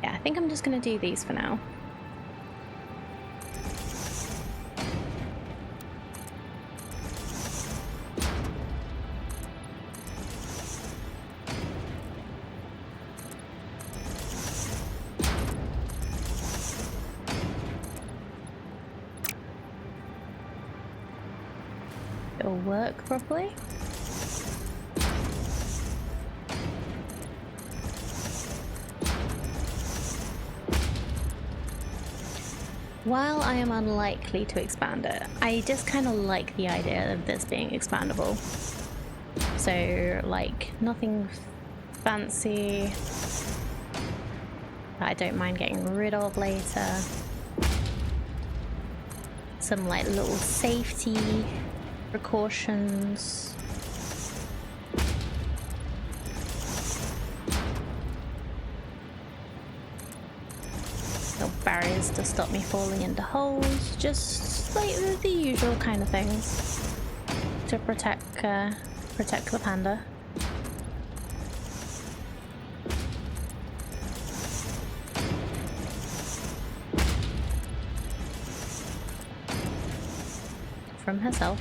Yeah, I think I'm just going to do these for now. It'll work properly. While I am unlikely to expand it, I just kind of like the idea of this being expandable. So, like, nothing fancy that I don't mind getting rid of later. Some, like, little safety precautions. Little barriers to stop me falling into holes. Just like the usual kind of things to protect the panda. From herself.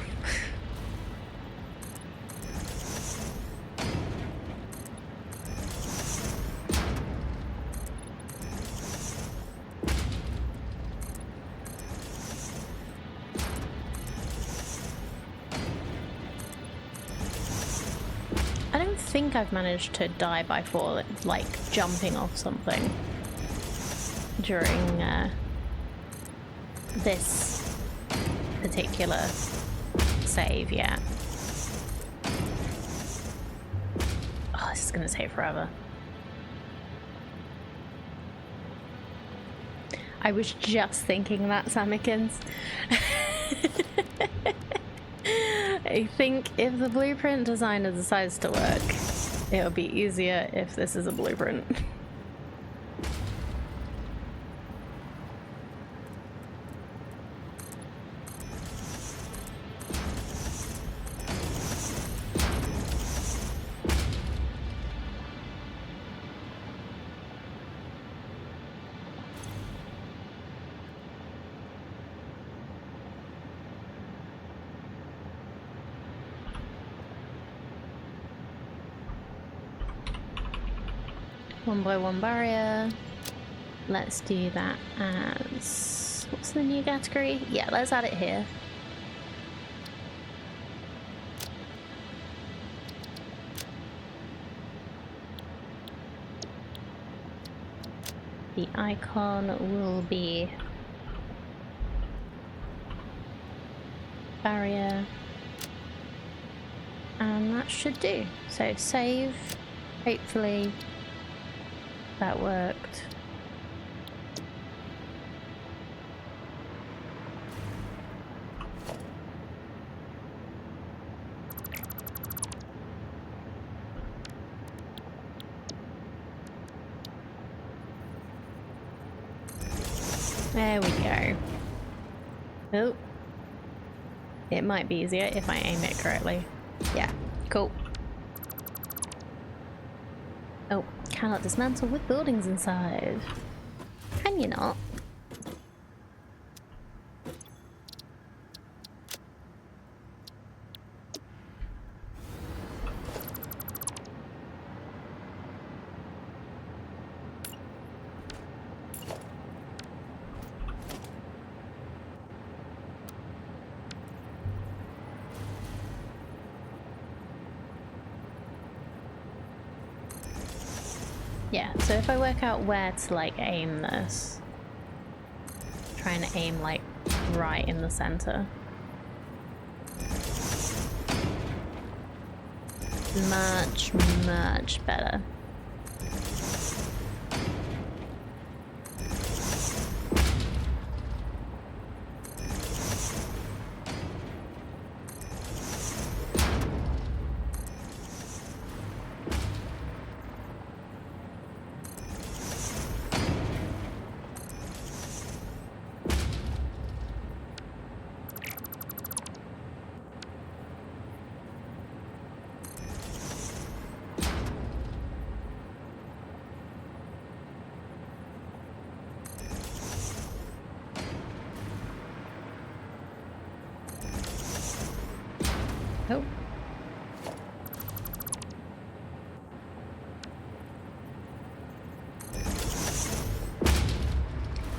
I don't think I've managed to die by fall, like jumping off something during this particular save yet. Oh, this is gonna take forever. I was just thinking that, Samikins. I think if the blueprint designer decides to work, it'll be easier if this is a blueprint. One by one barrier. Let's do that as... what's the new category? Yeah, let's add it here. The icon will be barrier. And that should do. So save, hopefully that worked. There we go. Oh. It might be easier if I aim it correctly. Yeah, cool. Oh, cannot dismantle with buildings inside. Can you not? Yeah, so if I work out where to like aim this, trying to aim like right in the center. Much, much better. Oh.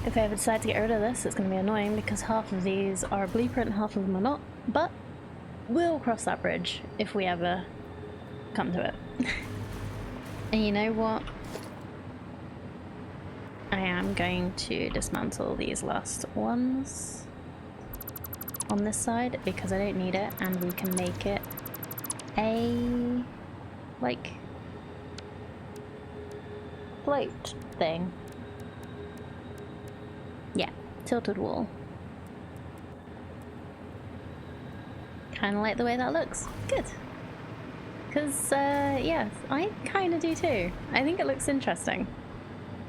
If I ever decide to get rid of this, it's going to be annoying because half of these are a blueprint, half of them are not. But we'll cross that bridge if we ever come to it. And you know what? I am going to dismantle these last ones on this side because I don't need it, and we can make it a, like, float thing. Yeah, tilted wall. Kind of like the way that looks. Good. Because, yeah, I kind of do too. I think it looks interesting.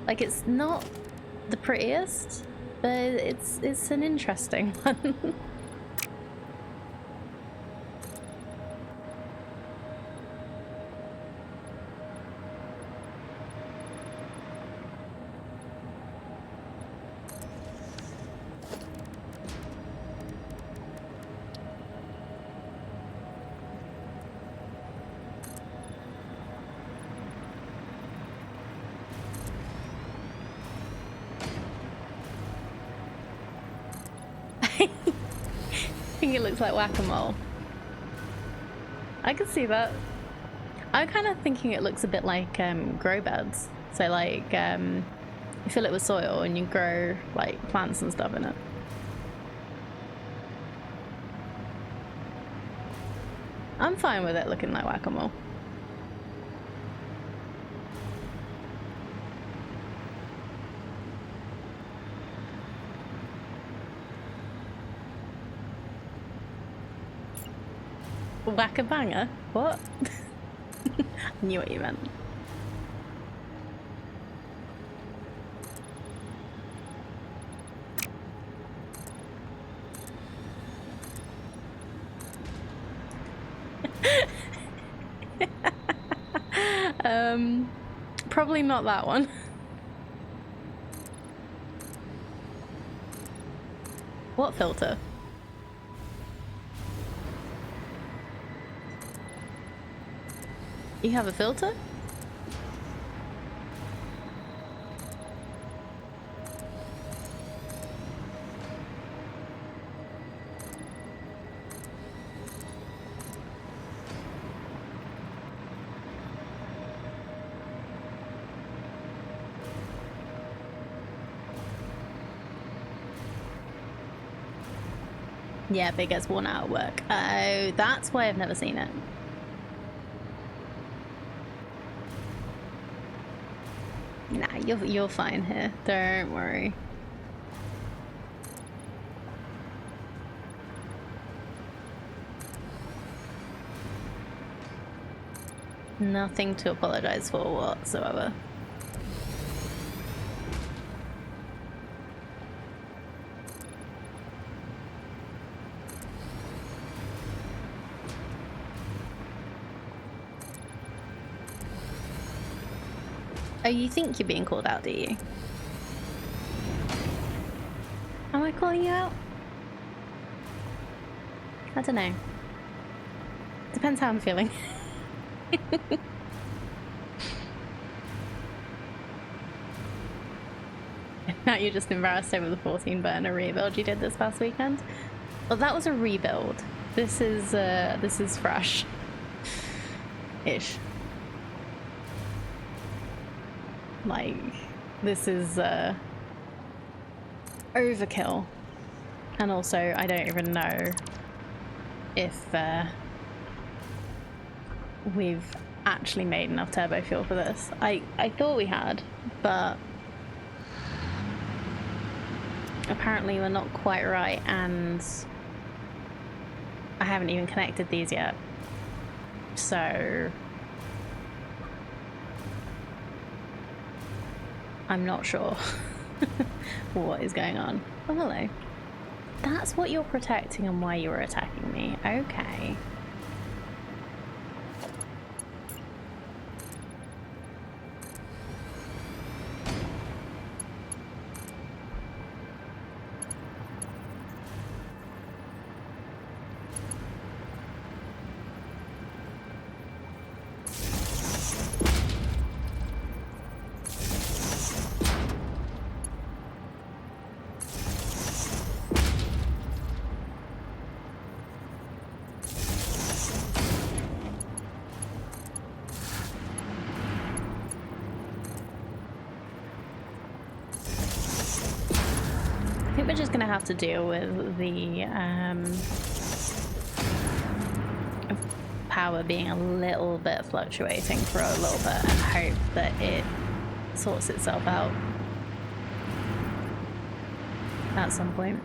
Like, it's not the prettiest, but it's an interesting one. I think it looks like whack-a-mole. I can see that. I'm kind of thinking it looks a bit like grow beds. So like you fill it with soil and you grow like plants and stuff in it. I'm fine with it looking like whack-a-mole. Whack-a-banger? What? I knew what you meant. Probably not that one. What filter? You have a filter? Yeah, but it gets worn out at work. Oh, that's why I've never seen it. Nah, you're fine here. Don't worry. Nothing to apologize for whatsoever. Oh, you think you're being called out, do you? Am I calling you out? I don't know. Depends how I'm feeling. Now you're just embarrassed over the 14 burner rebuild you did this past weekend? Well, that was a rebuild. This is fresh. Ish. Like, this is overkill. And also, I don't even know if we've actually made enough turbo fuel for this. I thought we had, but apparently we're not quite right, and I haven't even connected these yet. So I'm not sure what is going on. Oh, hello. That's what you're protecting and why you were attacking me. Okay. we're just gonna have to deal with the power being a little bit fluctuating for a little bit and hope that it sorts itself out at some point.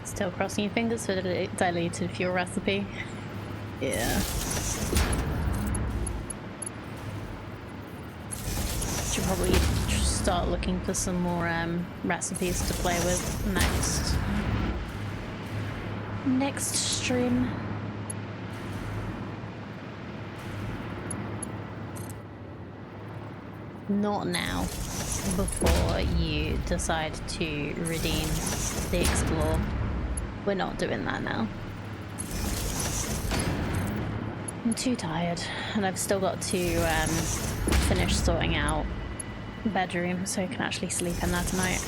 Still crossing your fingers for the diluted fuel recipe. Yeah. Should probably start looking for some more recipes to play with next stream. Not now, before you decide to redeem the Explore. We're not doing that now. I'm too tired, and I've still got to finish sorting out the bedroom so I can actually sleep in there tonight.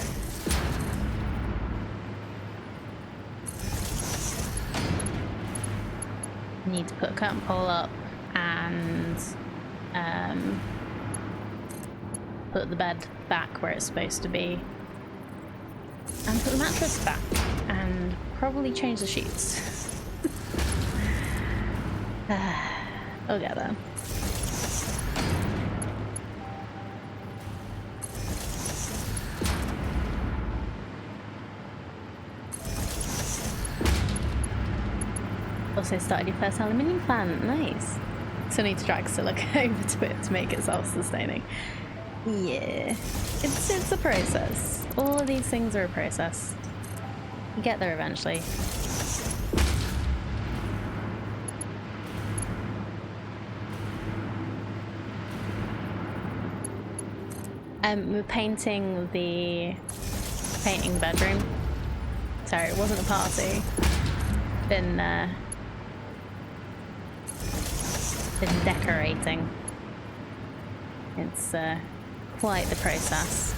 Need to put a curtain pole up and put the bed back where it's supposed to be, and put the mattress back, and probably change the sheets. I'll get there. Also started your first aluminium plant. Nice. Still need to drag silica over to it to make it self-sustaining. Yeah, it's a process. All of these things are a process. You get there eventually. We're painting the bedroom. Sorry, it wasn't a party. Been decorating. It's quite the process,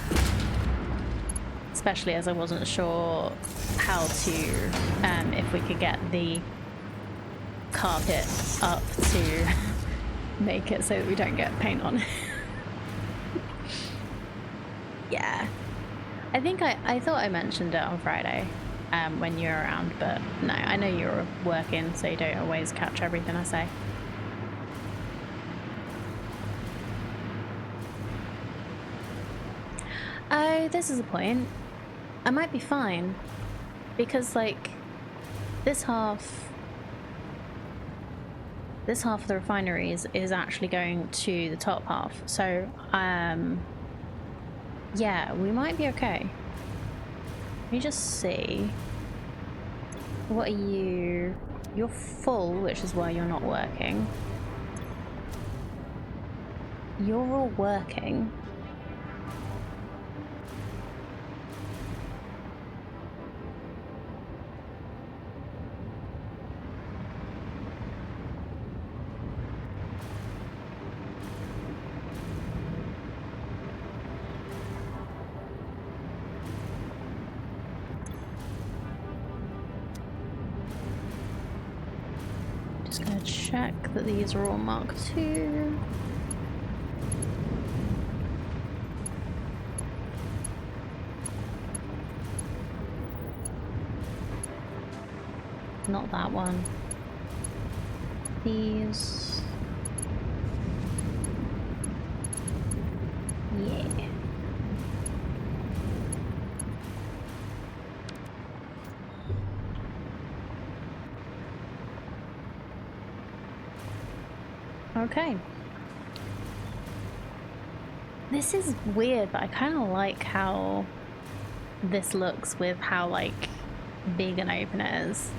especially as I wasn't sure how to if we could get the carpet up to make it so that we don't get paint on. Yeah, I think I thought I mentioned it on Friday when you were around, but no, I know you were working, so you don't always catch everything I say. Oh, this is a point. I might be fine, because like this half of the refineries is actually going to the top half, so yeah, we might be okay. Let me just see. What are you? You're full, which is why you're not working. You're all working. Just gonna check that these are all Mark II. Not that one. These. Yeah. Okay. This is weird, but I kind of like how this looks with how, like, big and open it is.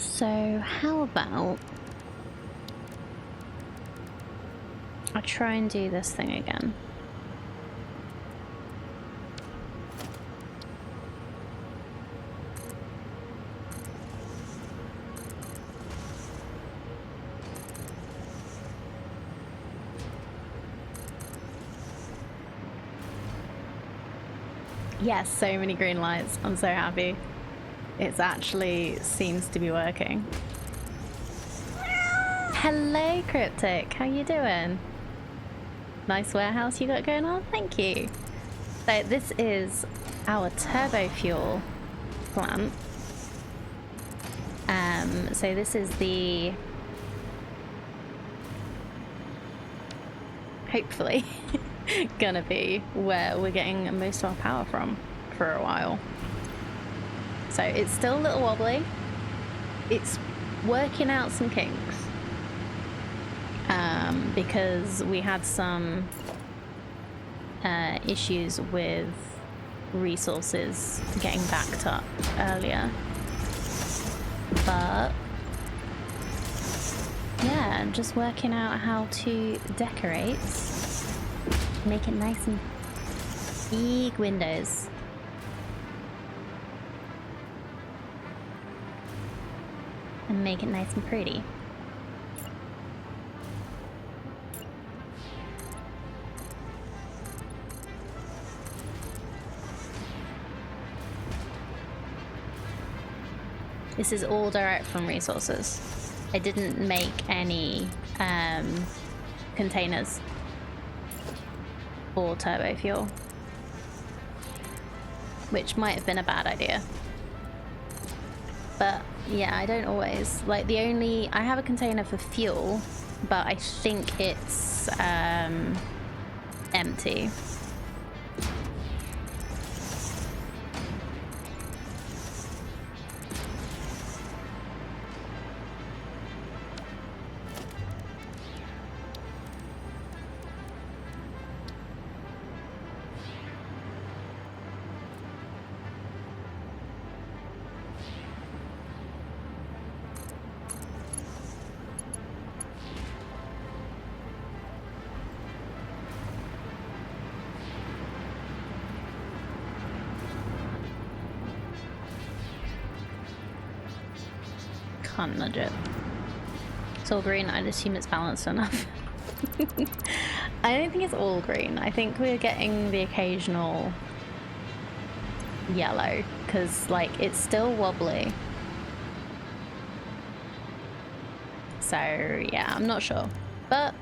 So how about I try and do this thing again. Yes, so many green lights. I'm so happy. It's actually seems to be working. Hello, Cryptic. How you doing? Nice warehouse you got going on? Thank you. So this is our turbo fuel plant. So this is the... hopefully gonna be where we're getting most of our power from for a while. So it's still a little wobbly. It's working out some kinks. Because we had some issues with resources getting backed up earlier. But yeah, I'm just working out how to decorate, make it nice and big windows. And make it nice and pretty. This is all direct from resources. I didn't make any containers for turbo fuel, which might have been a bad idea. But yeah, I don't always. Like I have a container for fuel, but I think it's empty. Can't nudge it. It's all green. I'd assume it's balanced enough. I don't think it's all green. I think we're getting the occasional yellow because, like, it's still wobbly. So yeah, I'm not sure, but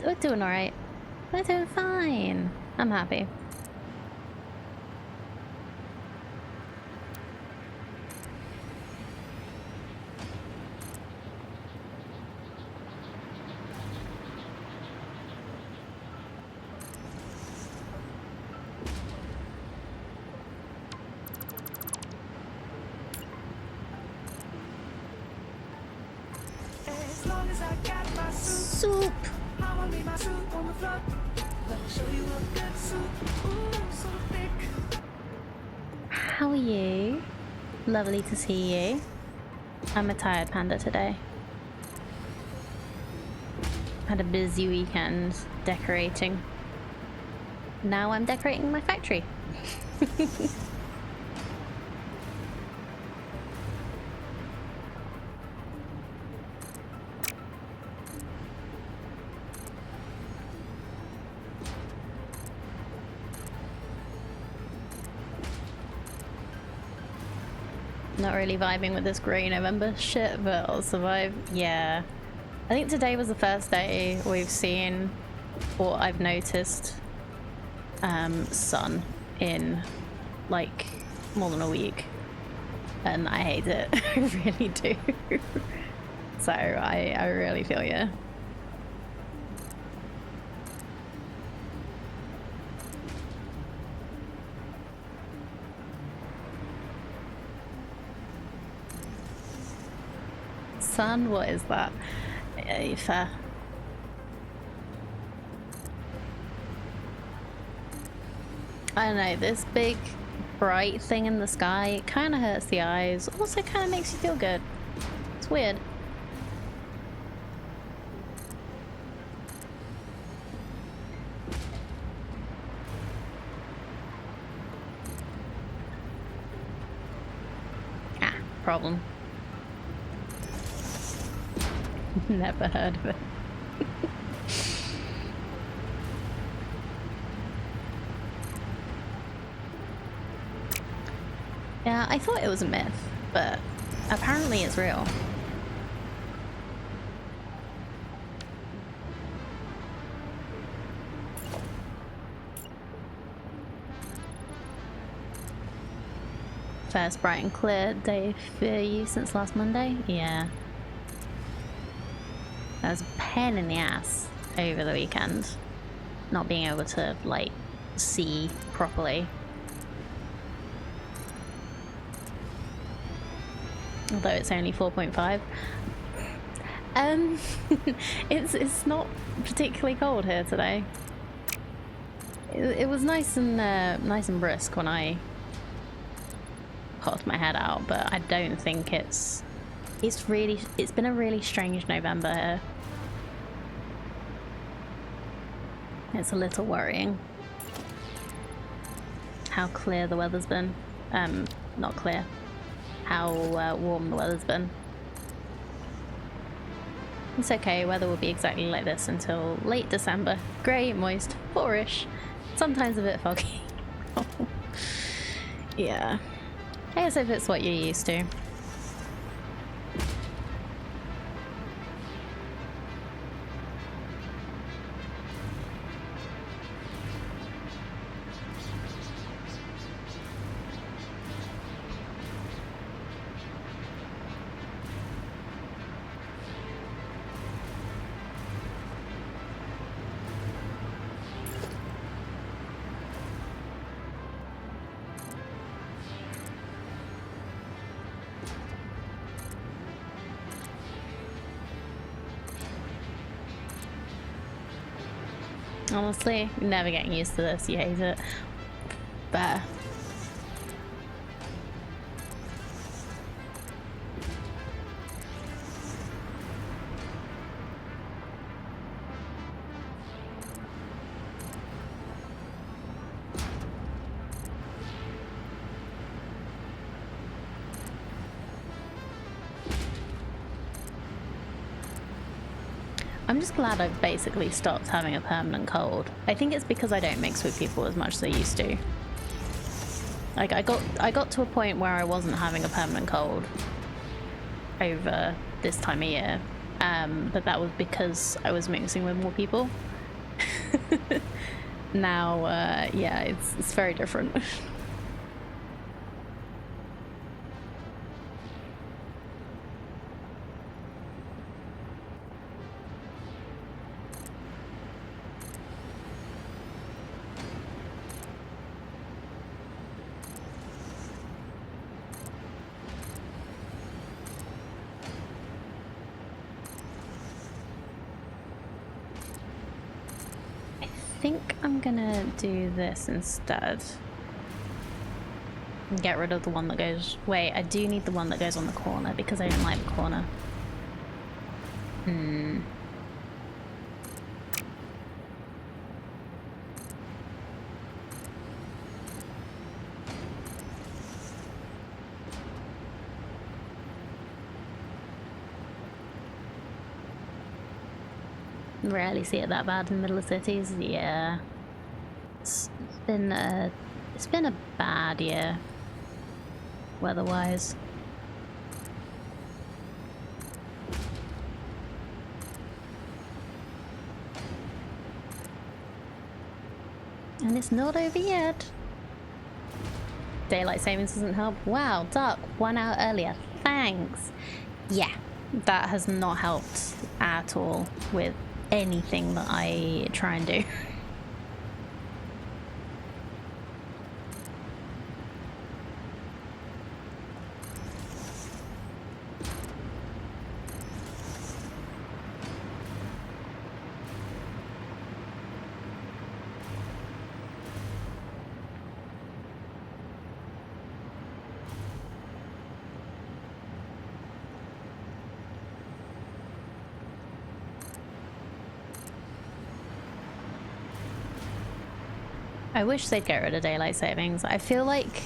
we're doing all right. We're doing fine. I'm happy. Soup. How are you? Lovely to see you. I'm a tired panda today. Had a busy weekend decorating. Now I'm decorating my factory. Not really vibing with this grey November shit, but I'll survive. Yeah. I think today was the first day we've seen, or I've noticed, sun in like more than a week. And I hate it. I really do. So I really feel you. Sun? What is that? Fair. I don't know, this big bright thing in the sky, it kind of hurts the eyes, also kind of makes you feel good. It's weird. Ah, problem. Never heard of it. Yeah, I thought it was a myth, but apparently it's real. First bright and clear day for you since last Monday? Yeah. That was a pain in the ass over the weekend. Not being able to, like, see properly. Although it's only 4.5. It's not particularly cold here today. It was nice and brisk when I popped my head out, but I don't think it's been a really strange November here. It's a little worrying how clear the weather's been. Not clear. How warm the weather's been. It's okay, weather will be exactly like this until late December. Grey, moist, 4-ish, sometimes a bit foggy. Yeah. I guess if it's what you're used to. Honestly, never getting used to this. You hate it. But I'm just glad I've basically stopped having a permanent cold. I think it's because I don't mix with people as much as I used to. Like I got to a point where I wasn't having a permanent cold over this time of year, but that was because I was mixing with more people. Now, yeah, it's very different. I think I'm gonna do this instead. And get rid of the one that goes... Wait, I do need the one that goes on the corner because I don't like the corner. Rarely see it that bad in the middle of cities. Yeah, it's been a bad year weather-wise. And it's not over yet. Daylight savings doesn't help. Wow, dark 1 hour earlier. Thanks. Yeah, that has not helped at all with anything that I try and do. I wish they'd get rid of daylight savings. I feel like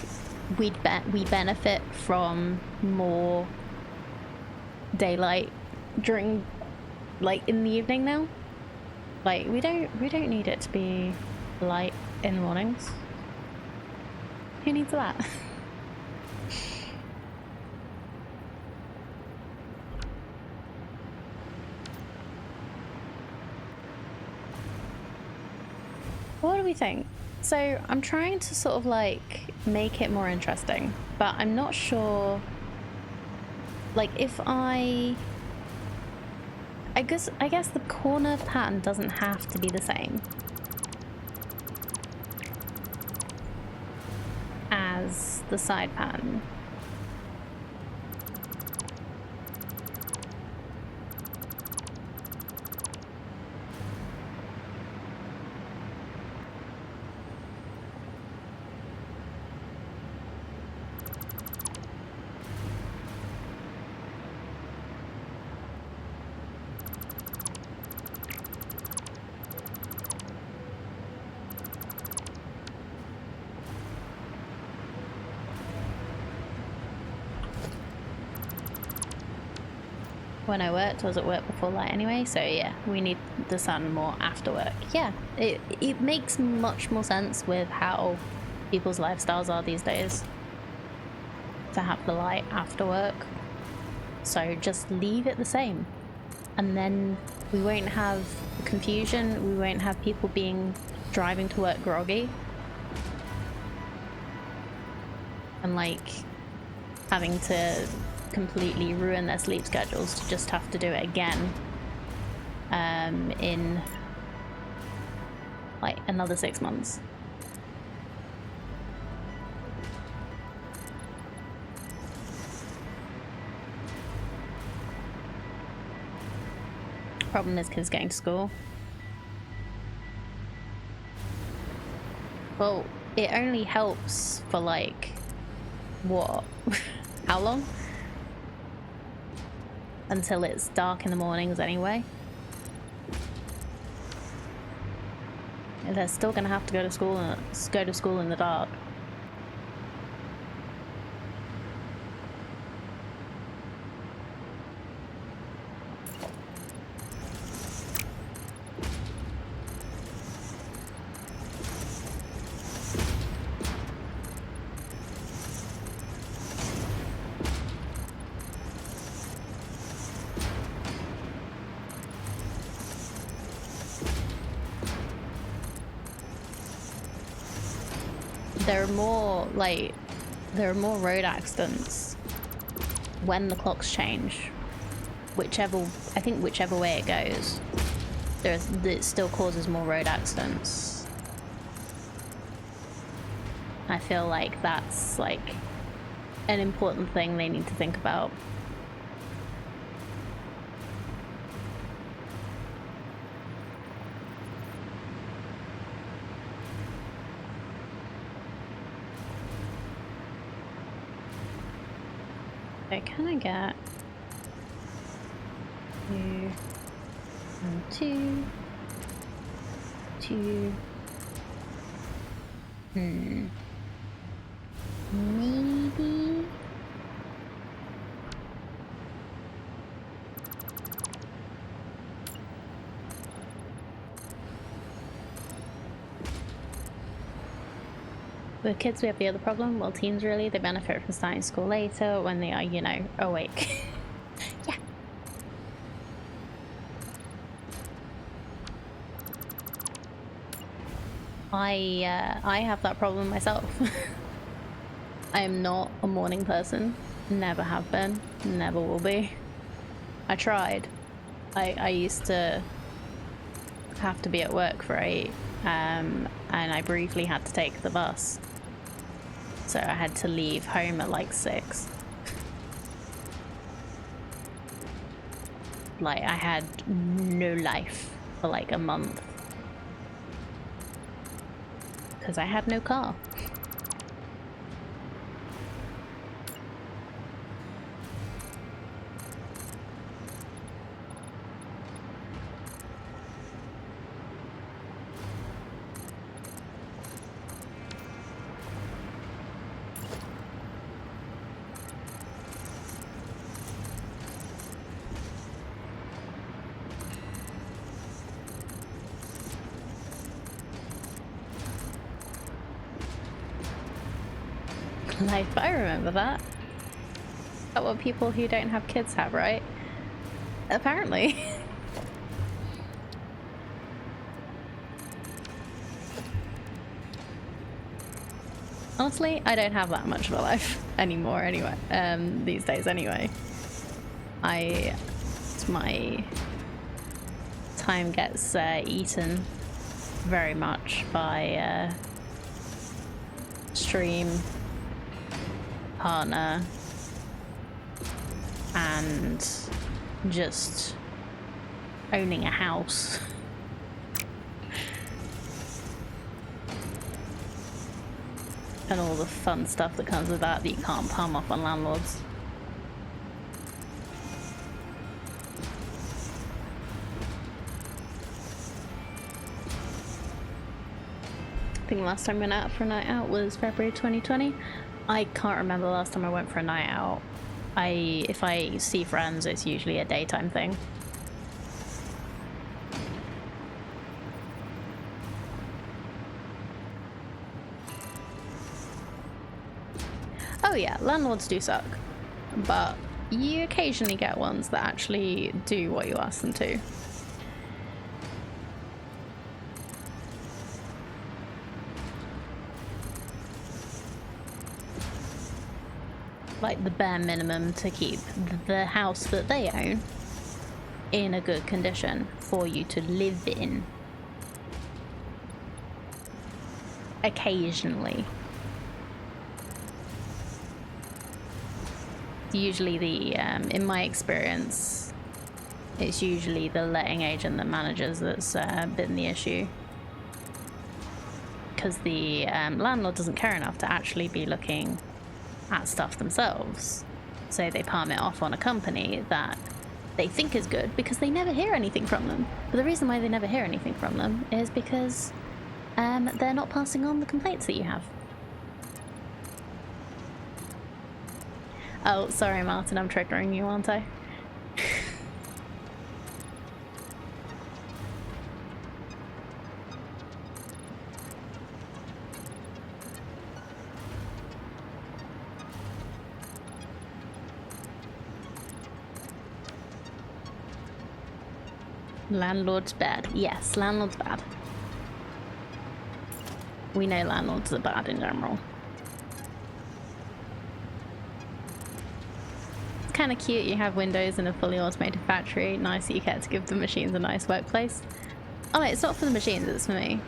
we benefit from more daylight during, like, in the evening now. Like, we don't need it to be light in the mornings. Who needs that? What do we think? So I'm trying to sort of like make it more interesting, but I'm not sure, like, if I guess the corner pattern doesn't have to be the same as the side pattern. When I was at work before light anyway, so yeah, we need the sun more after work. Yeah, it makes much more sense with how people's lifestyles are these days to have the light after work. So just leave it the same, and then we won't have confusion, we won't have people driving to work groggy and like having to completely ruin their sleep schedules to just have to do it again in like another 6 months. Problem is kids getting to school. Well, it only helps for like what? How long? Until it's dark in the mornings anyway. They're still gonna have to go to school in the dark. There are more road accidents when the clocks change. I think whichever way it goes, it still causes more road accidents. I feel like that's like an important thing they need to think about. So can I get 2 and 2, 2? Maybe. With kids, we have the other problem. Well, teens really, they benefit from starting school later when they are, you know, awake. Yeah. I have that problem myself. I am not a morning person. Never have been. Never will be. I tried. I used to have to be at work for 8, and I briefly had to take the bus. So I had to leave home at like 6. Like, I had no life for like a month. Because I had no car. life. I remember that. That's what people who don't have kids have, right? Apparently. Honestly, I don't have that much of a life anymore anyway, these days anyway. My time gets eaten very much by stream, partner, and just owning a house. And all the fun stuff that comes with that you can't palm off on landlords. I think the last time I went out for a night out was February 2020. I can't remember the last time I went for a night out. If I see friends, it's usually a daytime thing. Oh yeah, landlords do suck, but you occasionally get ones that actually do what you ask them to. Like the bare minimum to keep the house that they own in a good condition for you to live in. Occasionally. Usually in my experience, it's usually the letting agent that manages that's been the issue. Because the landlord doesn't care enough to actually be looking at stuff themselves. So they palm it off on a company that they think is good because they never hear anything from them. But the reason why they never hear anything from them is because they're not passing on the complaints that you have. Oh, sorry, Martin, I'm triggering you, aren't I? Landlord's bad. Yes, landlord's bad. We know landlords are bad in general. Kind of cute you have windows in a fully automated factory. Nice that you get to give the machines a nice workplace. Oh wait, it's not for the machines, it's for me.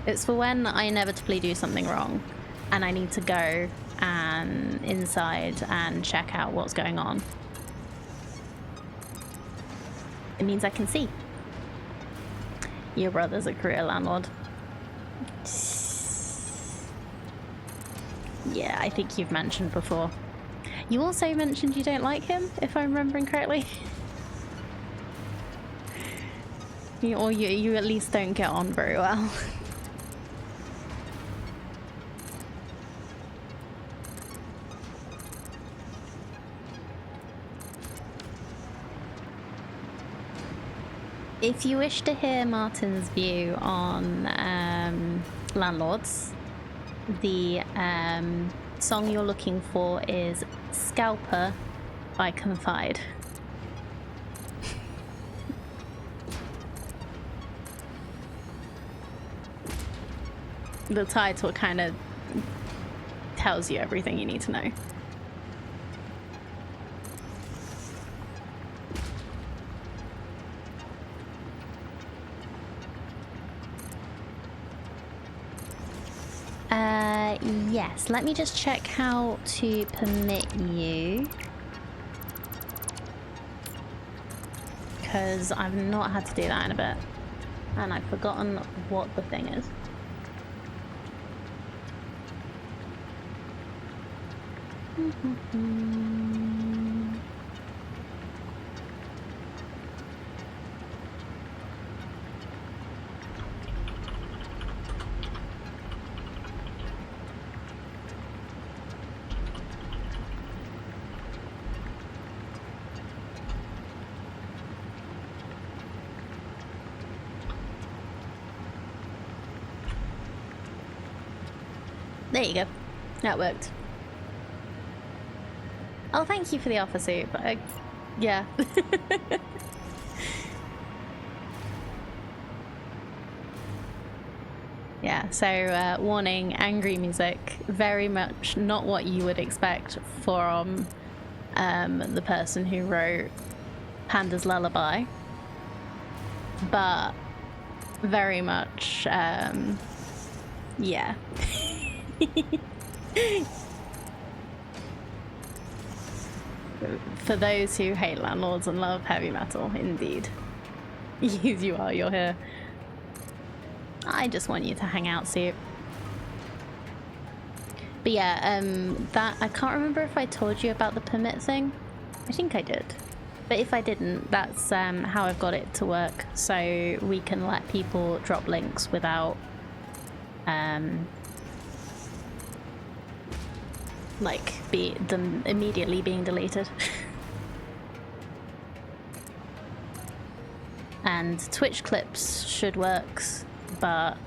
It's for when I inevitably do something wrong and I need to go and inside and check out what's going on. It means I can see. Your brother's a career landlord. Yeah, I think you've mentioned before. You also mentioned you don't like him, if I'm remembering correctly. Or you at least don't get on very well. If you wish to hear Martin's view on landlords, the song you're looking for is Scalper by Confide. The title kind of tells you everything you need to know. Yes, let me just check how to permit you. Because I've not had to do that in a bit. And I've forgotten what the thing is. There you go. That worked. Oh, thank you for the offer soup. Yeah. Yeah, so warning, angry music. Very much not what you would expect from the person who wrote Panda's Lullaby. But very much, yeah. For those who hate landlords and love heavy metal, indeed. You are, you're here. I just want you to hang out, Soup. But yeah, that I can't remember if I told you about the permit thing. I think I did. But if I didn't, that's how I've got it to work. So we can let people drop links without like them immediately being deleted. And Twitch clips should work, but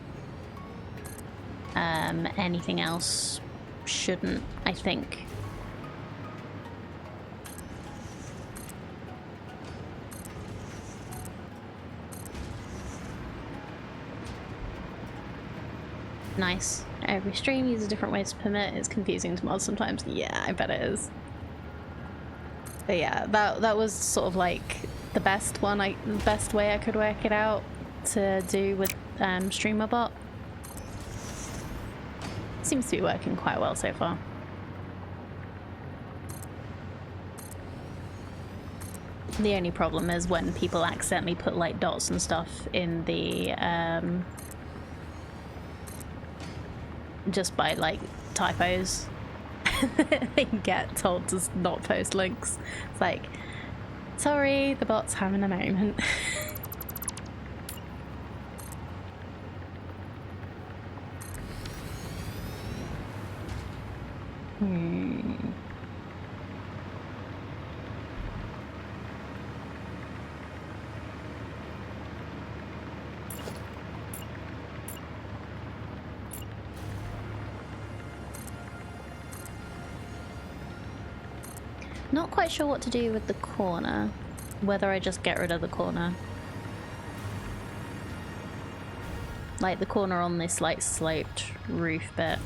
anything else shouldn't, I think. Nice. Every stream uses different ways to permit. It's confusing to mods sometimes. Yeah, I bet it is. But yeah, that was sort of like the best way I could work it out to do with StreamerBot. Seems to be working quite well so far. The only problem is when people accidentally put like dots and stuff in the just by like typos. They get told to not post links. It's like, sorry, the bot's having a moment. Not quite sure what to do with the corner. Whether I just get rid of the corner. Like the corner on this like sloped roof bit.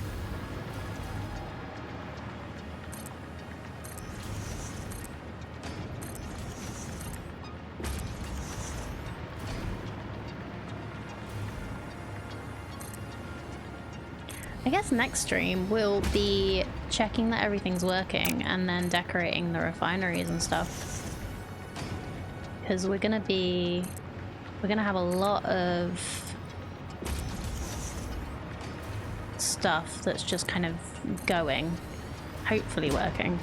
I guess next stream we'll be checking that everything's working and then decorating the refineries and stuff. Because we're gonna have a lot of stuff that's just kind of going, hopefully working.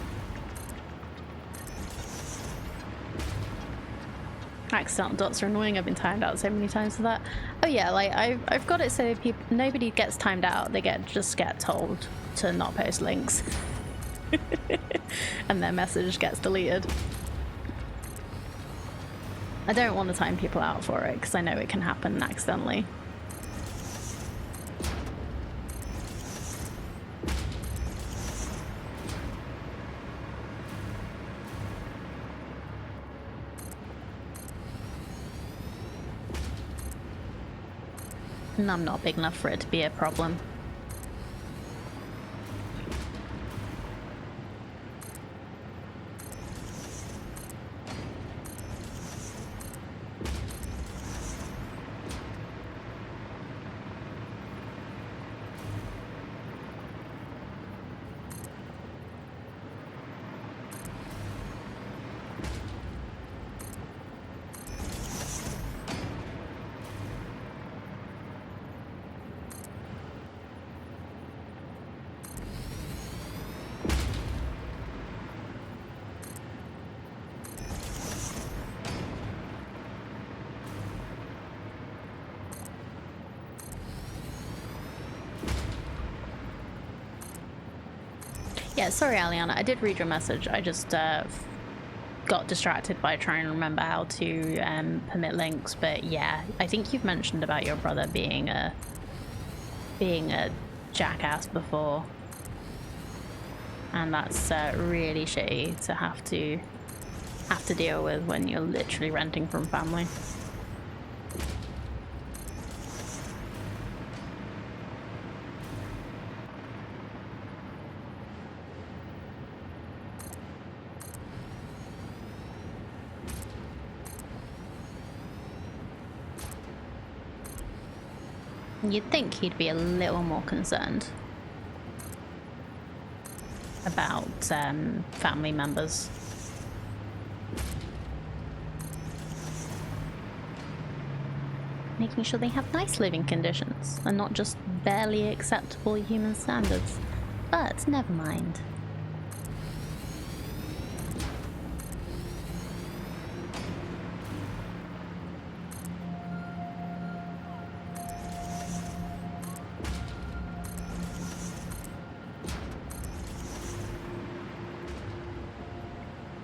Accidental dots are annoying. I've been timed out so many times for that. Oh yeah, like I've got it so nobody gets timed out. They just get told to not post links, and their message gets deleted. I don't want to time people out for it because I know it can happen accidentally. And I'm not big enough for it to be a problem. Yeah, sorry, Aliana. I did read your message. I just got distracted by trying to remember how to permit links. But yeah, I think you've mentioned about your brother being a jackass before. and that's really shitty to have to deal with when you're literally renting from family. You'd think he'd be a little more concerned about family members. Making sure they have nice living conditions and not just barely acceptable human standards. But never mind.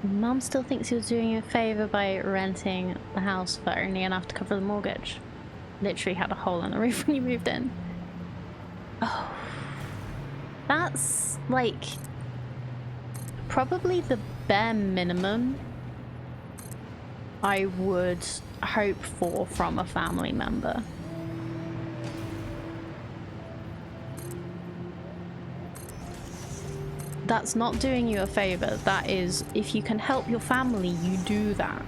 Mum still thinks you're doing you a favour by renting the house for only enough to cover the mortgage. Literally had a hole in the roof when you moved in. Oh. That's, like, probably the bare minimum I would hope for from a family member. That's not doing you a favour. That is, if you can help your family, you do that.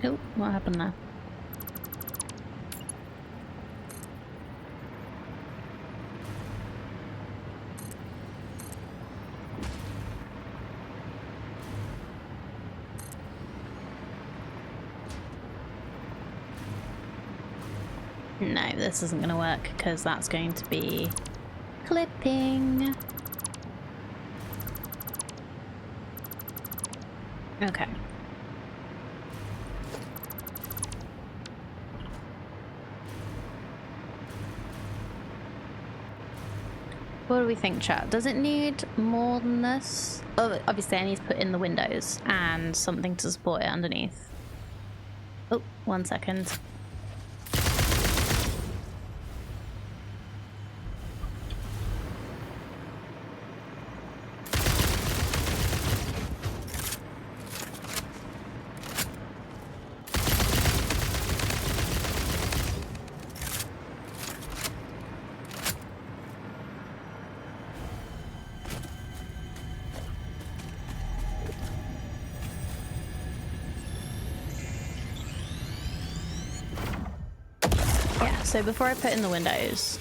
Oh, what happened there? No, this isn't going to work because that's going to be clipping. Okay. What do we think, chat? Does it need more than this? Oh, obviously I need to put in the windows and something to support it underneath. Oh, 1 second. So before I put in the windows,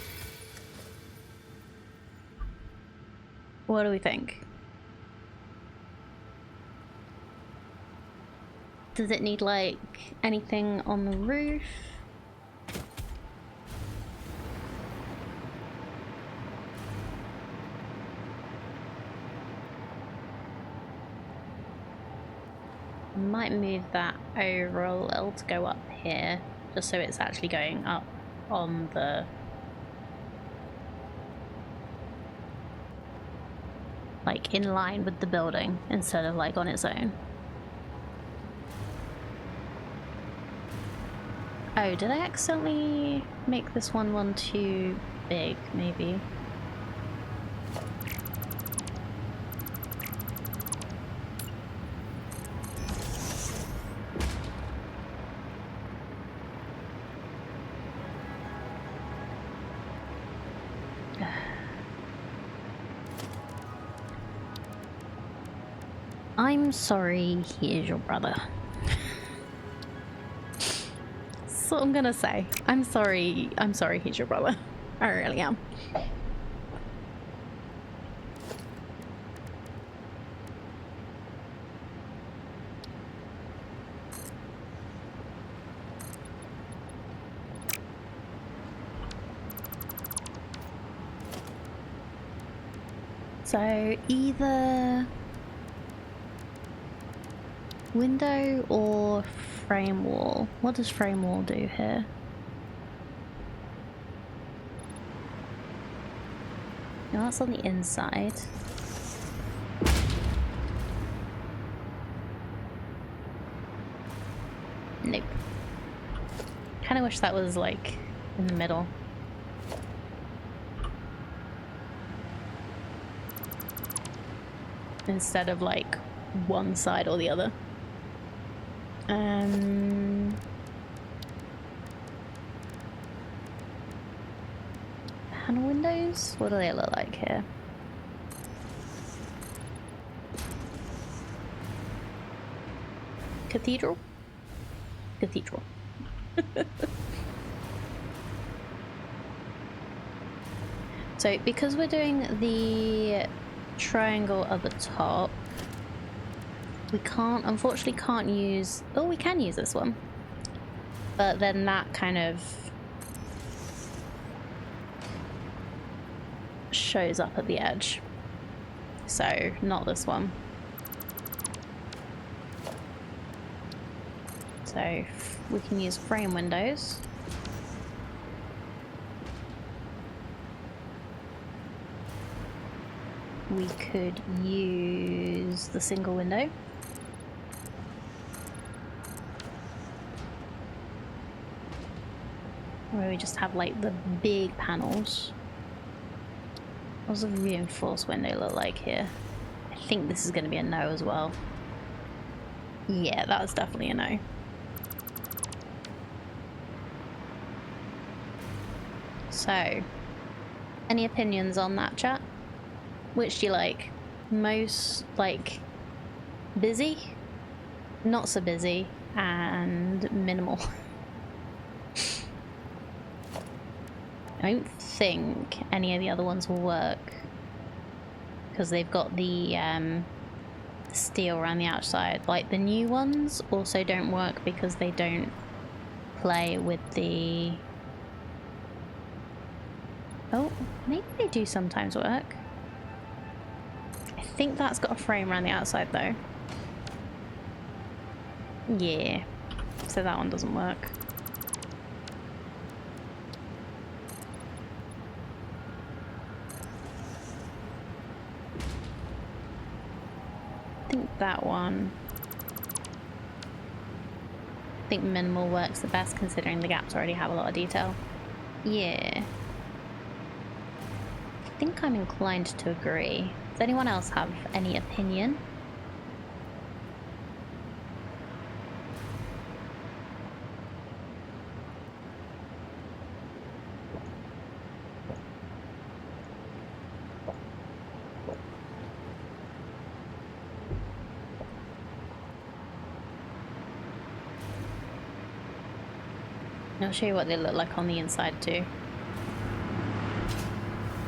what do we think? Does it need like anything on the roof? Might move that over a little to go up here, just so it's actually going up on the like in line with the building instead of like on its own. Oh, did I accidentally make this one too big, maybe? I'm sorry, he is your brother. That's what I'm gonna say. I'm sorry he's your brother. I really am. So either window or frame wall. What does frame wall do here? No, that's on the inside. Nope. Kind of wish that was like in the middle. Instead of like one side or the other. Panel windows? What do they look like here? Cathedral? Cathedral. So because we're doing the triangle at the top, we unfortunately can't use, oh, we can use this one, but then that kind of shows up at the edge, so not this one. So we can use frame windows. We could use the single window. Where we just have like the big panels. What does a reinforced window look like here? I think this is going to be a no as well. Yeah, that's definitely a no. So, any opinions on that, chat? Which do you like? Most, like, busy, not so busy, and minimal? I don't think any of the other ones will work because they've got the steel around the outside. Like the new ones also don't work because they don't play with the... Oh, maybe they do sometimes work. I think that's got a frame around the outside though. Yeah, so that one doesn't work. I think that one, I think minimal works the best considering the gaps already have a lot of detail. Yeah. I think I'm inclined to agree. Does anyone else have any opinion? I'll show you what they look like on the inside too.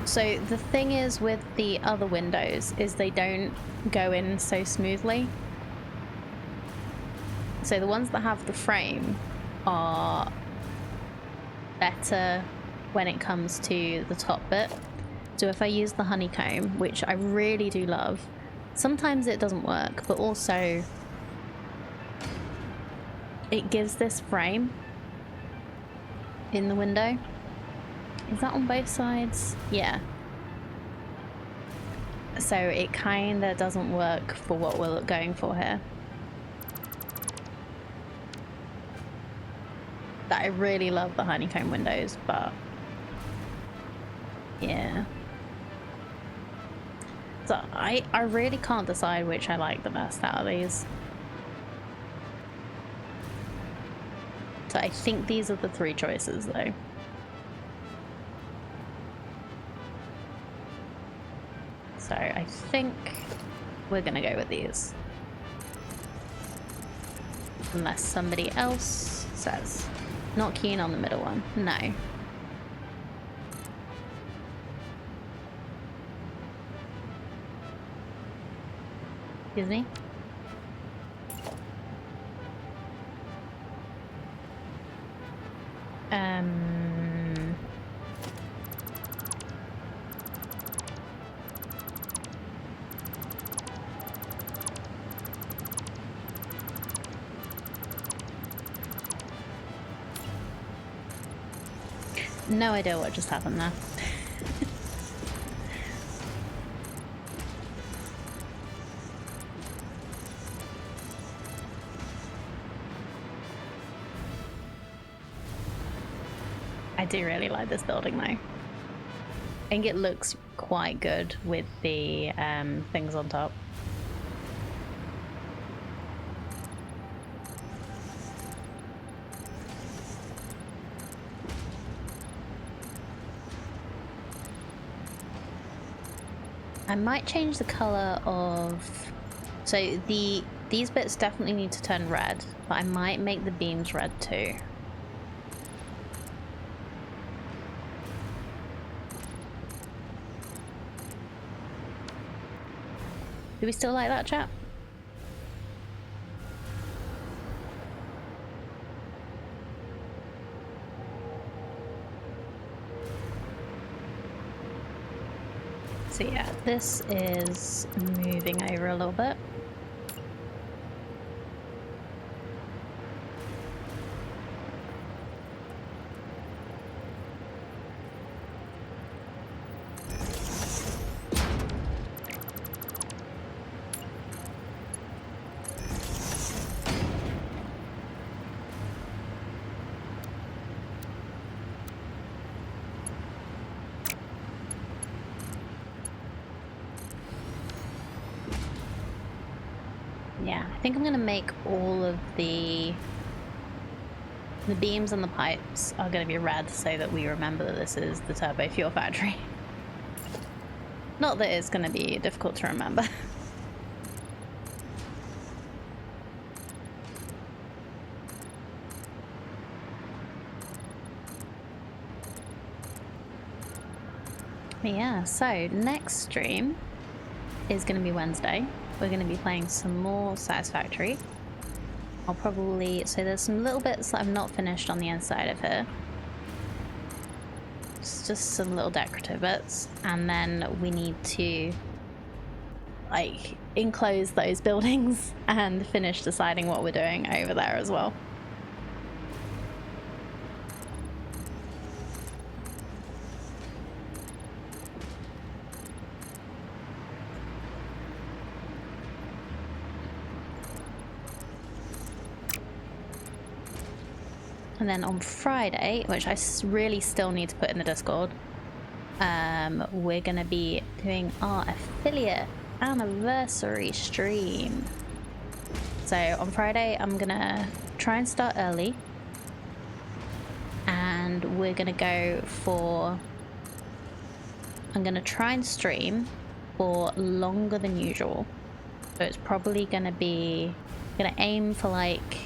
So the thing is with the other windows is they don't go in so smoothly. So the ones that have the frame are better when it comes to the top bit. So if I use the honeycomb, which I really do love, sometimes it doesn't work, but also it gives this frame in the window. Is that on both sides? Yeah. So it kind of doesn't work for what we're going for here. But I really love the honeycomb windows, but yeah. So I really can't decide which I like the best out of these. So I think these are the three choices though. So I think we're gonna go with these. Unless somebody else says. Not keen on the middle one. No. Excuse me? No idea what just happened there. I do really like this building though. I think it looks quite good with the things on top. I might change the color of... So these bits definitely need to turn red, but I might make the beams red too. Do we still like that, chat? So yeah, this is moving over a little bit. Yeah, I think I'm gonna make all of the beams and the pipes are gonna be red so that we remember that this is the turbo fuel factory. Not that it's gonna be difficult to remember. Yeah, so next stream is gonna be Wednesday. We're going to be playing some more Satisfactory. I'll probably... So there's some little bits that I've not finished on the inside of here. It's just some little decorative bits. And then we need to, like, enclose those buildings and finish deciding what we're doing over there as well. And then on Friday, which I really still need to put in the Discord, we're going to be doing our affiliate anniversary stream. So on Friday, I'm going to try and start early. And we're going to go for... I'm going to try and stream for longer than usual. So it's probably going to be... going to aim for like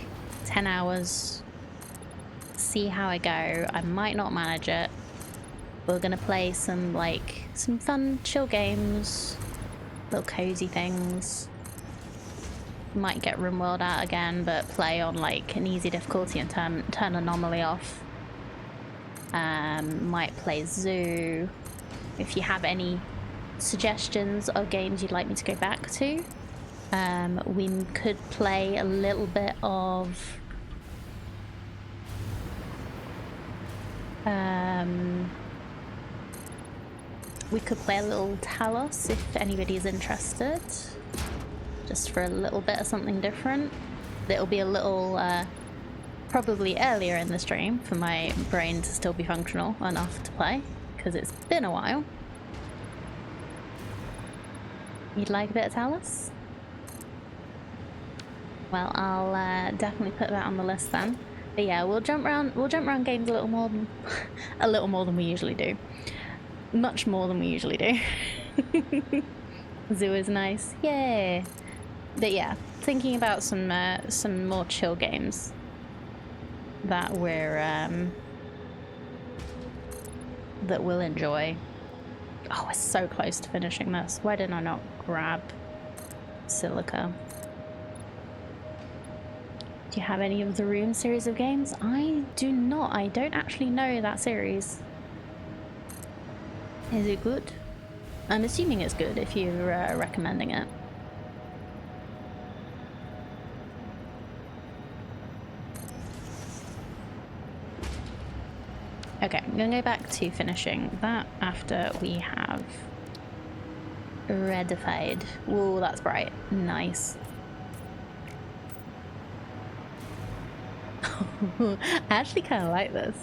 10 hours... see how I go. I might not manage it. We're gonna play some fun chill games, little cozy things. Might get RimWorld out again, but play on like an easy difficulty and turn anomaly off. Might play Zoo. If you have any suggestions of games you'd like me to go back to, we could play a little bit of we could play a little Talos if anybody's interested, just for a little bit of something different. It'll be a little probably earlier in the stream for my brain to still be functional enough to play, because it's been a while. You'd like a bit of Talos? Well, I'll definitely put that on the list then. But yeah, we'll jump around games a little more than we usually do. Much more than we usually do. Zoo is nice. Yay! But yeah, thinking about some more chill games that we'll enjoy. Oh, we're so close to finishing this. Why didn't I not grab Silica? Do you have any of the Room series of games? I do not. I don't actually know that series. Is it good? I'm assuming it's good if you're recommending it. Okay, I'm gonna go back to finishing that after we have redified. Ooh, that's bright. Nice. I actually kind of like this.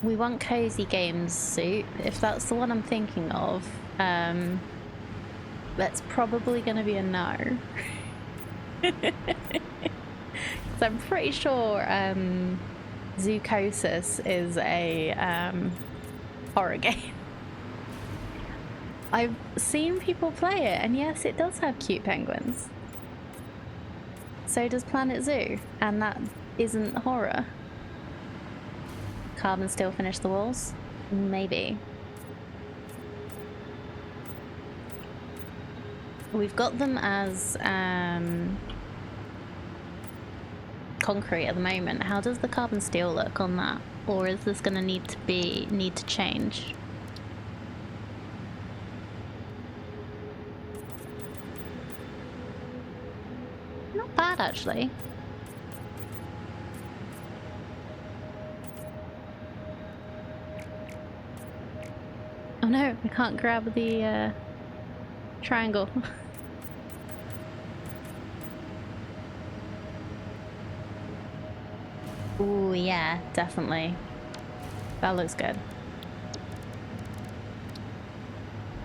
We want cozy games soup. If that's the one I'm thinking of, that's probably going to be a no. Because I'm pretty sure Zoocosis is a horror game. I've seen people play it, and yes, it does have cute penguins. So does Planet Zoo, and that isn't horror. Carbon still finish the walls? Maybe. We've got them as concrete at the moment. How does the carbon steel look on that? Or is this gonna need to change? Not bad actually. Oh no, I can't grab the triangle. Ooh, yeah, definitely. That looks good.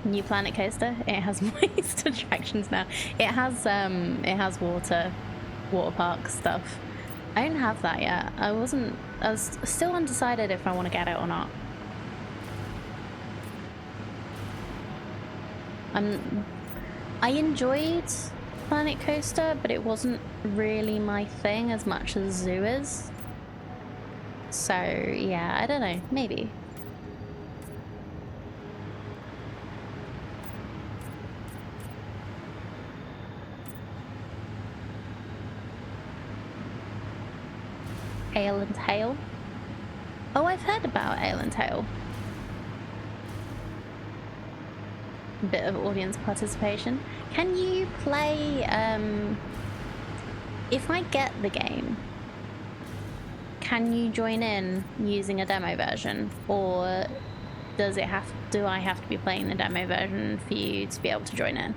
New Planet Coaster. It has moist attractions now. It has water park stuff. I don't have that yet. I was still undecided if I want to get it or not. I enjoyed Planet Coaster, but it wasn't really my thing as much as Zoo is. So yeah, I don't know, maybe. Ale and Tail. Oh, I've heard about Ale and Tail. Bit of audience participation. Can you play, if I get the game, can you join in using a demo version, or do I have to be playing the demo version for you to be able to join in?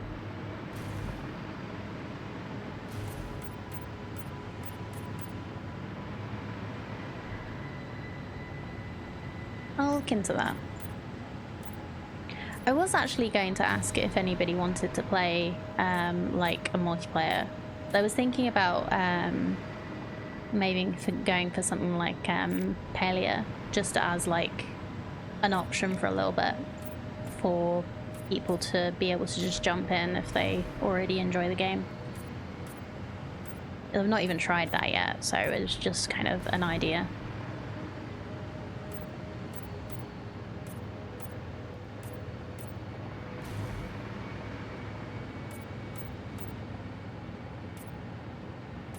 I'll look into that. I was actually going to ask if anybody wanted to play like a multiplayer. I was thinking about maybe going for something like Palia, just as like an option for a little bit for people to be able to just jump in if they already enjoy the game. I've not even tried that yet, so it's just kind of an idea.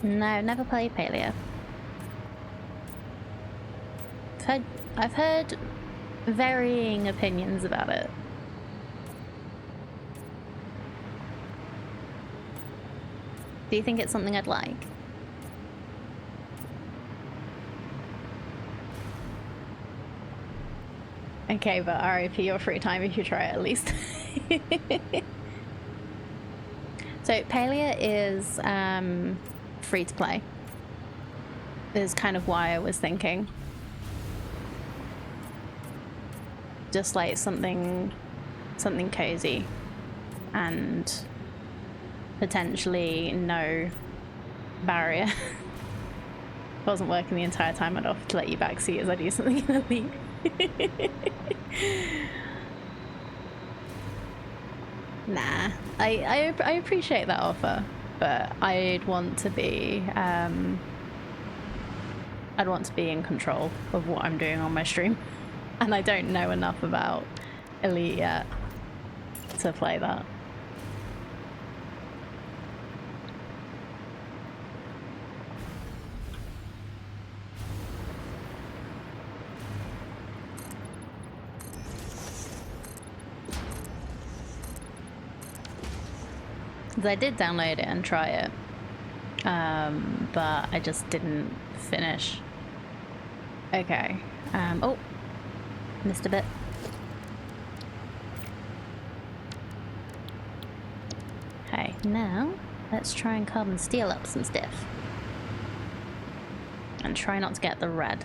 No, never played Palia. I've heard varying opinions about it. Do you think it's something I'd like? Okay, but RIP your free time if you try it at least. So Palia is free to play. Is kind of why I was thinking. Just like something cozy and potentially no barrier. If it wasn't working the entire time, I'd offer to let you backseat as I do something in the league. Nah, I appreciate that offer, but I'd want to be in control of what I'm doing on my stream, and I don't know enough about Elite yet to play that. I did download it and try it, but I just didn't finish. Okay. Oh, missed a bit. Okay, now let's try and carbon steel up some stuff. And try not to get the red.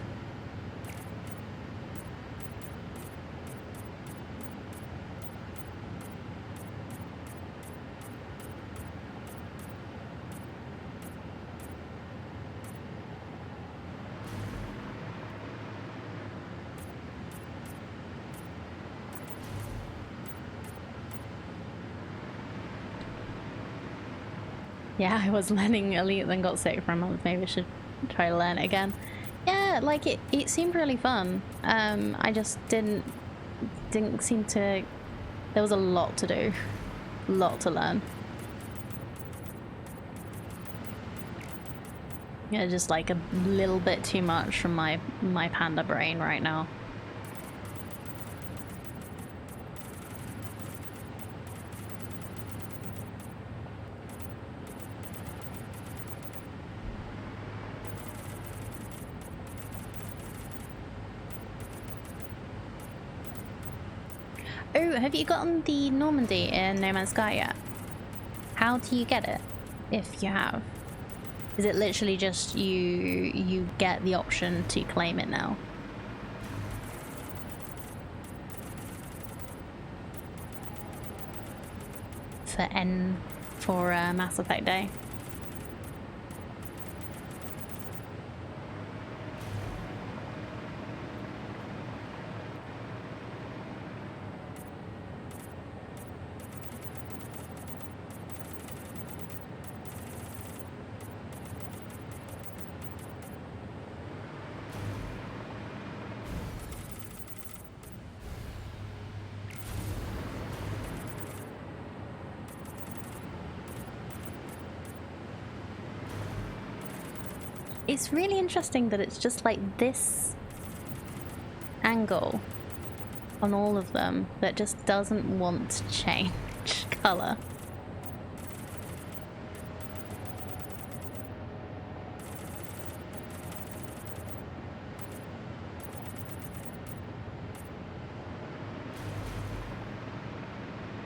Yeah, I was learning Elite, then got sick for a month. Maybe I should try to learn it again. Yeah, like it seemed really fun. I just didn't seem to. There was a lot to do, a lot to learn. Yeah, just like a little bit too much from my panda brain right now. Oh, have you gotten the Normandy in No Man's Sky yet? How do you get it, if you have? Is it literally just you get the option to claim it now? For Mass Effect Day? It's really interesting that it's just like this angle on all of them that just doesn't want to change color.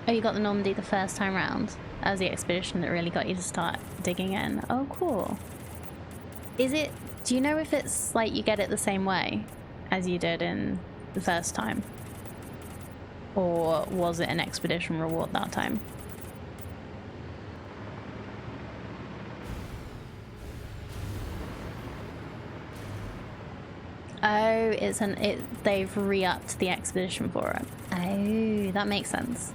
Oh, you got the Normandy the first time round? That was the expedition that really got you to start digging in. Oh, cool. Is it, do you know if it's like you get it the same way as you did in the first time? Or was it an expedition reward that time? Oh, they've re-upped the expedition for it. Oh, that makes sense.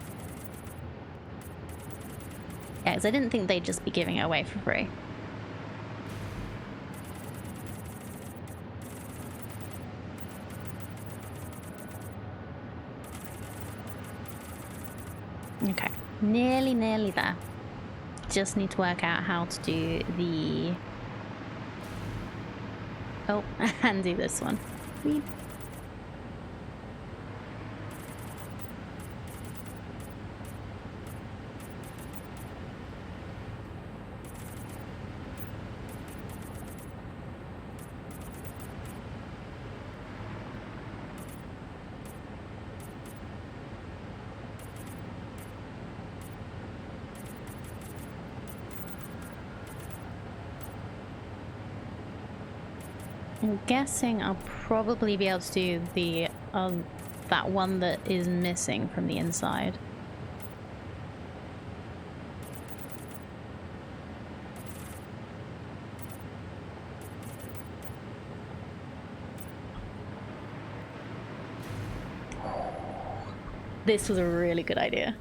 Yeah, because I didn't think they'd just be giving it away for free. Okay, nearly there. Just need to work out how to do the... Oh, and do this one. Weep. I'm guessing I'll probably be able to do the that that one that is missing from the inside. This was a really good idea.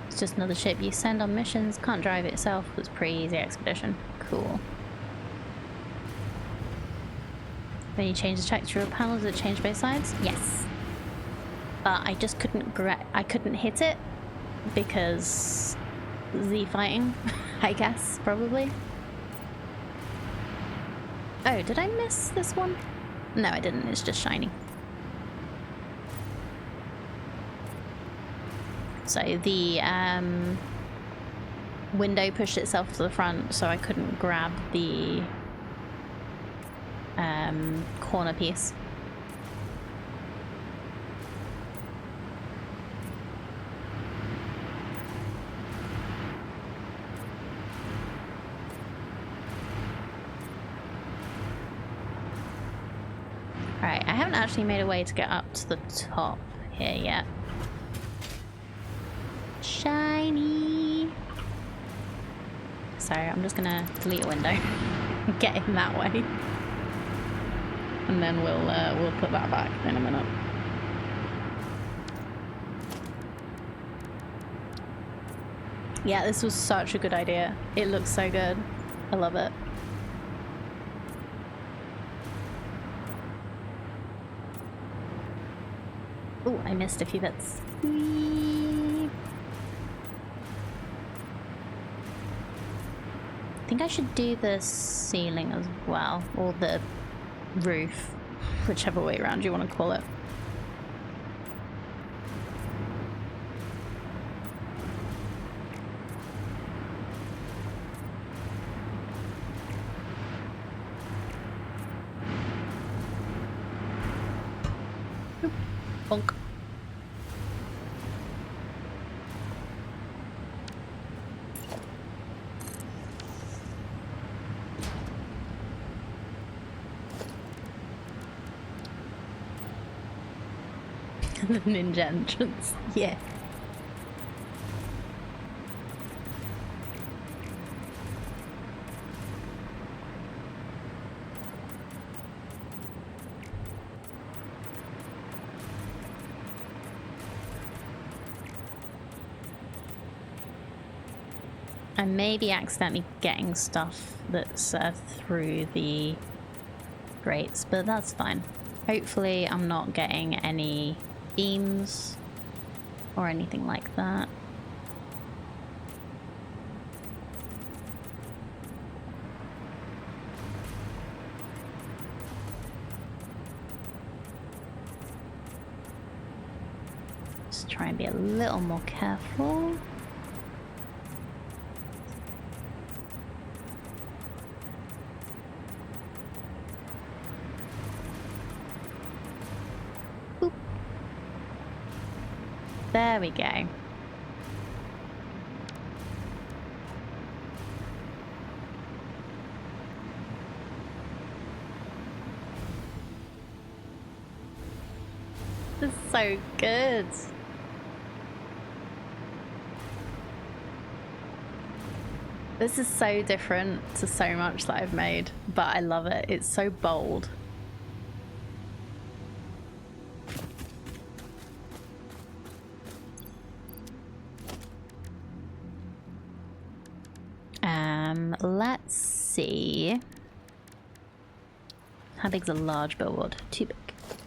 It's just another ship you send on missions, can't drive it itself. It's pretty easy expedition. Cool. When you change the texture of panels, does it change both sides? Yes. But I just couldn't hit it because Z fighting, I guess, probably. Oh, did I miss this one? No, I didn't. It's just shiny. So the window pushed itself to the front, so I couldn't grab the corner piece. Alright, I haven't actually made a way to get up to the top here yet. Shiny! Sorry, I'm just gonna delete a window and get in that way. And then we'll put that back in a minute. Yeah, this was such a good idea. It looks so good. I love it. Oh, I missed a few bits. Whee! I think I should do the ceiling as well, or the roof, whichever way around you want to call it. Oop. Bonk. The ninja entrance, yeah. I may be accidentally getting stuff that's through the grates, but that's fine. Hopefully I'm not getting any beams or anything like that. Just try and be a little more careful. There we go. This is so good. This is so different to so much that I've made, but I love it. It's so bold. Let's see. How big's a large billboard? Too big.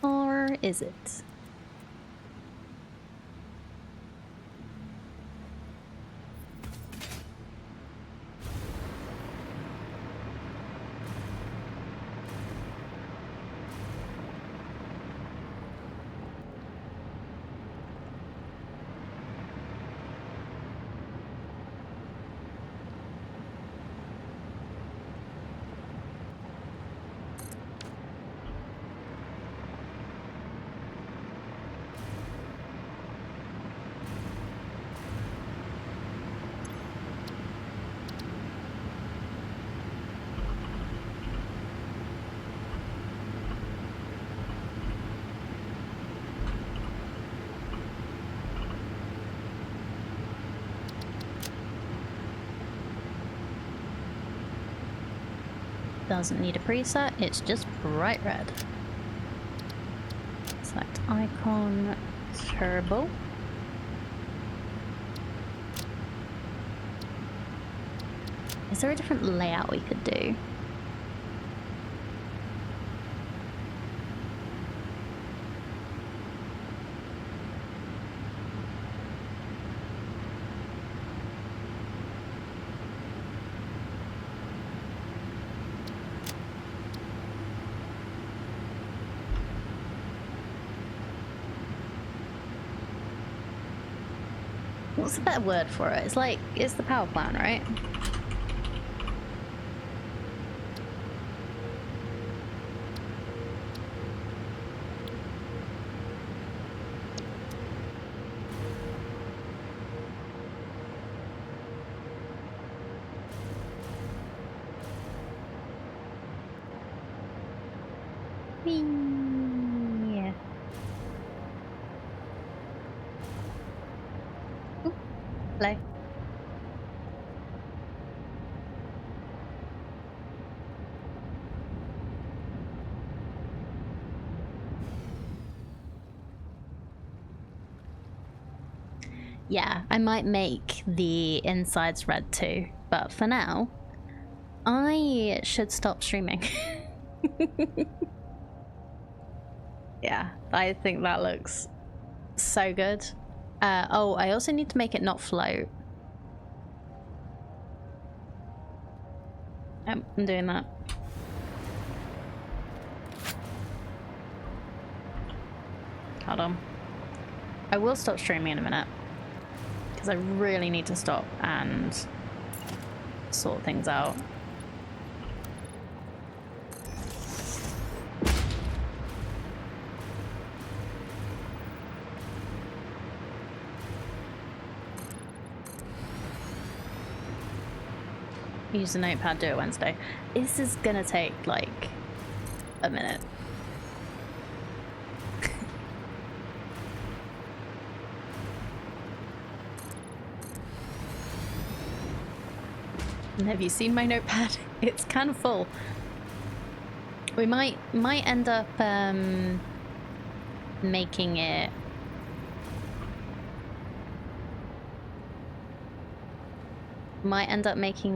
Or is it? Doesn't need a preset, it's just bright red. Select icon, turbo. Is there a different layout we could do? What's a better word for it? It's like, it's the power plant, right? Yeah. Ooh, hello. Yeah, I might make the insides red too, but for now, I should stop streaming. Yeah, I think that looks so good. Oh, I also need to make it not float. I'm doing that. Hold on. I will stop streaming in a minute, because I really need to stop and sort things out. Use the notepad, do it Wednesday. This is gonna take like a minute. And have you seen my notepad? It's kind of full. We might end up making it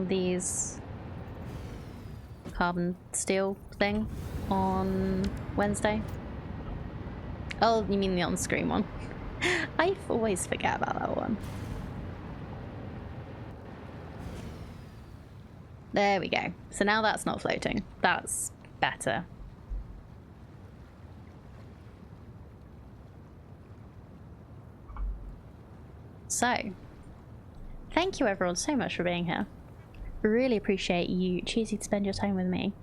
these carbon steel thing on Wednesday. Oh, you mean the on-screen one? I always forget about that one. There we go. So now that's not floating. That's better. So, thank you everyone so much for being here. Really appreciate you choosing to spend your time with me.